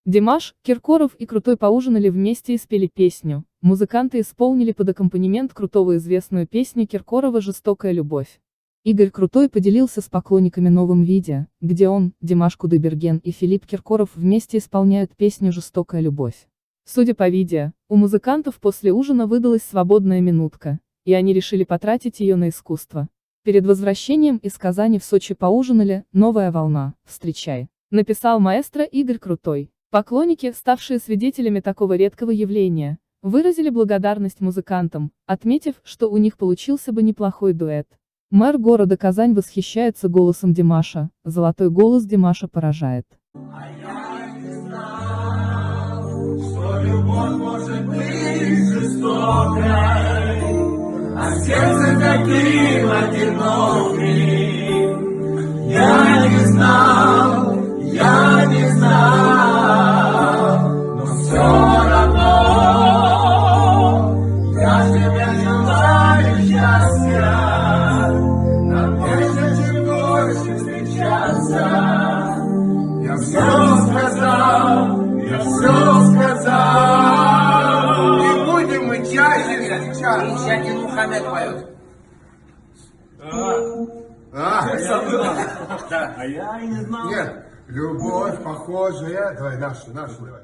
Димаш, Киркоров и Крутой поужинали вместе и спели песню. Музыканты исполнили под аккомпанемент Крутого известную песню Киркорова «Жестокая любовь». Игорь Крутой поделился с поклонниками новым видео, где он, Димаш Кудайберген и Филипп Киркоров вместе исполняют песню «Жестокая любовь». Судя по видео, у музыкантов после ужина выдалась свободная минутка, и они решили потратить ее на искусство. Перед возвращением из Казани в Сочи поужинали, новая волна, встречай, написал маэстро Игорь Крутой. Поклонники, ставшие свидетелями такого редкого явления, выразили благодарность музыкантам, отметив, что у них получился бы неплохой дуэт. Мэр города Казань восхищается голосом Димаша, золотой голос Димаша поражает. А я не знал, что любовь может быть жестокой, а сердце таким одиноким. Я не знал, но все равно я тебе желаю счастья, нам больше чем больше встречаться. Я все сказал. Не будем мы чаще встречаться. Илья Мухаммед поет. А я не знал. Нет, любовь похожая. Давай, нашу, давай.